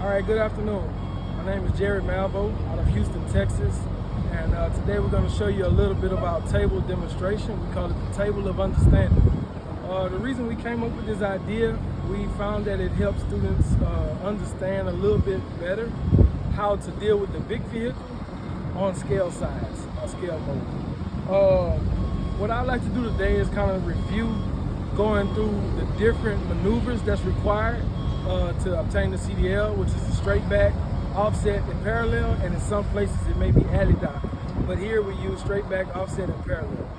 All right, good afternoon. My name is Jerry Malvo out of Houston, Texas. And today we're going to show you a little bit about table demonstration. We call it the Table of Understanding. The reason we came up with this idea, we found that it helps students understand a little bit better how to deal with the big vehicle on scale size, or scale mode. What I'd like to do today is kind of review going through the different maneuvers that's required to obtain the CDL, which is the straight back, offset, and parallel, and in some places it may be alley dock. But here we use straight back, offset, and parallel.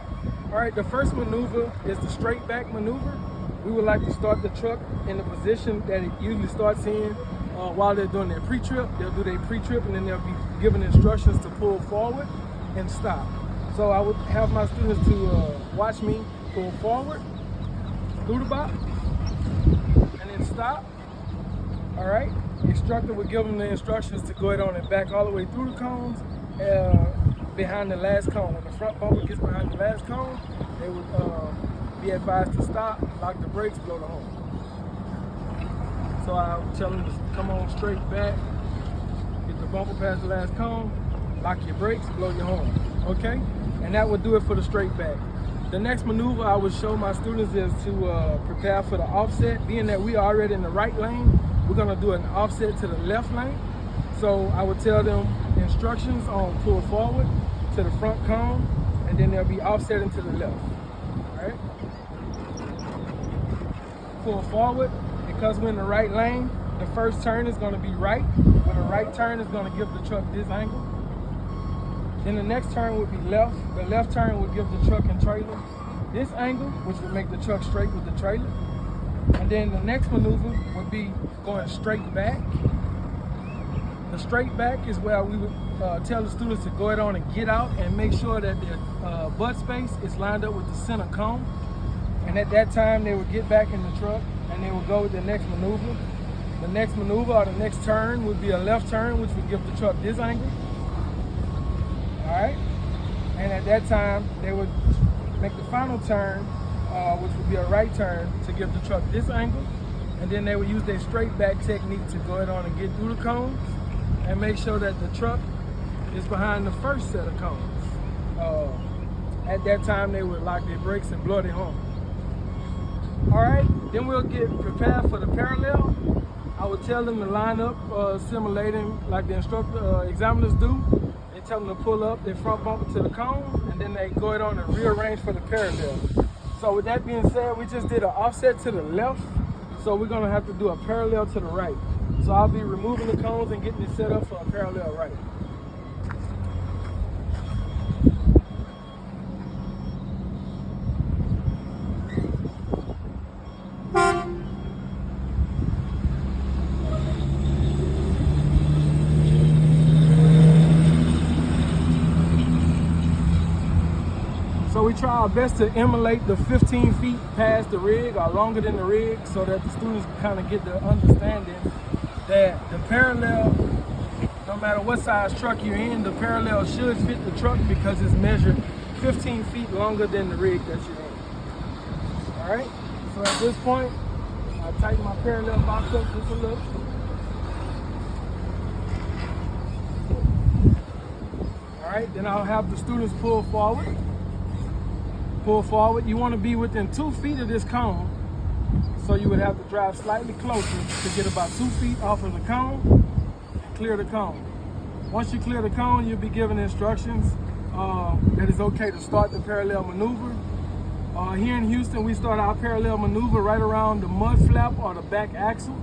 All right, the first maneuver is the straight back maneuver. We would like to start the truck in the position that it usually starts in while they're doing their pre-trip. They'll do their pre-trip and then they'll be given instructions to pull forward and stop. So I would have my students to watch me pull forward, through the box, and then stop. All right, the instructor would give them the instructions to go ahead on and back all the way through the cones, behind the last cone. When the front bumper gets behind the last cone, they would be advised to stop, lock the brakes, blow the horn. So I would tell them to come on straight back, get the bumper past the last cone, lock your brakes, blow your horn, okay? And that would do it for the straight back. The next maneuver I would show my students is to prepare for the offset. Being that we are already in the right lane, we're gonna do an offset to the left lane. So I would tell them instructions on pull forward to the front cone, and then they'll be offsetting to the left, all right? Pull forward, because we're in the right lane, the first turn is gonna be right. When the right turn is gonna give the truck this angle. Then the next turn would be left. The left turn would give the truck and trailer this angle, which would make the truck straight with the trailer. And then the next maneuver would be going straight back. The straight back is where we would tell the students to go ahead on and get out and make sure that their butt space is lined up with the center cone. And at that time, they would get back in the truck and they would go with the next maneuver. The next maneuver or the next turn would be a left turn, which would give the truck this angle. All right, and at that time, they would make the final turn, which would be a right turn, to give the truck this angle, and then they would use their straight back technique to go ahead on and get through the cones and make sure that the truck is behind the first set of cones. At that time, they would lock their brakes and blow their horn. All right, then we'll get prepared for the parallel. I would tell them to line up, simulating like the instructor, examiners do. Tell them to pull up their front bumper to the cone, and then they go ahead on and rearrange for the parallel. So with that being said, we just did an offset to the left, so we're gonna have to do a parallel to the right. So I'll be removing the cones and getting it set up for a parallel right. So we try our best to emulate the 15 feet past the rig or longer than the rig, so that the students kind of get the understanding that the parallel, no matter what size truck you're in, the parallel should fit the truck because it's measured 15 feet longer than the rig that you're in. All right, so at this point, I tighten my parallel box up just a little. All right, then I'll have the students pull forward. Pull forward. You want to be within 2 feet of this cone, so you would have to drive slightly closer to get about 2 feet off of the cone and clear the cone. Once you clear the cone, you'll be given instructions that it's okay to start the parallel maneuver. Here in Houston, we start our parallel maneuver right around the mud flap or the back axle.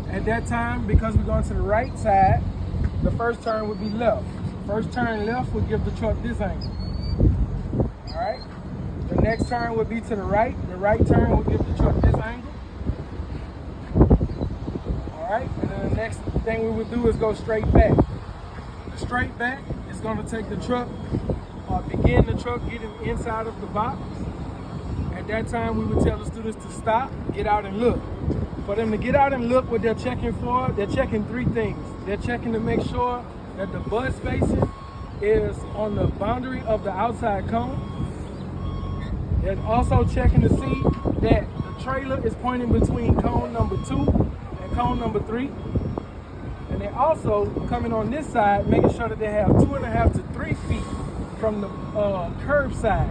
At that time, because we're going to the right side, the first turn would be left. First turn left would give the truck this angle. All right, the next turn would be to the right. The right turn would give the truck this angle. All right, and then the next thing we would do is go straight back. The straight back is going to take the truck, begin the truck getting inside of the box. At that time, we would tell the students to stop, get out and look. For them to get out and look, what they're checking for, they're checking 3 things. They're checking to make sure that the bud spacing is on the boundary of the outside cone. They're also checking to see that the trailer is pointing between cone number 2 and cone number 3. And they also coming on this side, making sure that they have 2.5 to 3 feet from the curb side.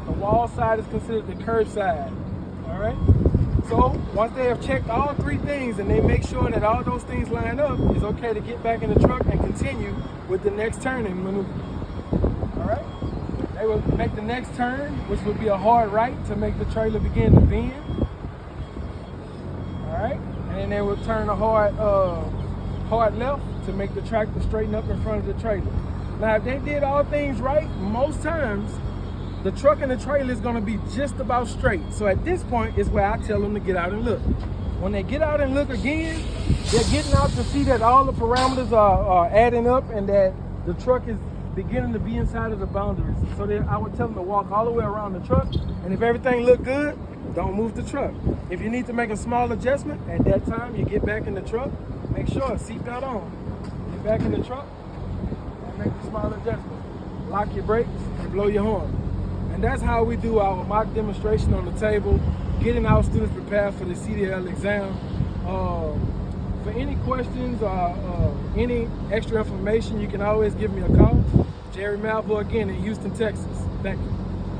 The wall side is considered the curb side. All right. So once they have checked all 3 things and they make sure that all those things line up, it's okay to get back in the truck and continue with the next turning maneuver. All right. They will make the next turn, which would be a hard right to make the trailer begin to bend. All right. And then they will turn a hard left to make the tractor straighten up in front of the trailer. Now, if they did all things right, most times the truck and the trailer is going to be just about straight. So at this point is where I tell them to get out and look. When they get out and look again, they're getting out to see that all the parameters are adding up and that the truck is beginning to be inside of the boundaries. So I would tell them to walk all the way around the truck, and if everything look good, don't move the truck. If you need to make a small adjustment, at that time you get back in the truck, make sure seatbelt on. Get back in the truck and make the small adjustment. Lock your brakes and blow your horn. And that's how we do our mock demonstration on the table, getting our students prepared for the CDL exam. For any questions or any extra information, you can always give me a call. Jerry Malvo again in Houston, Texas. Thank you.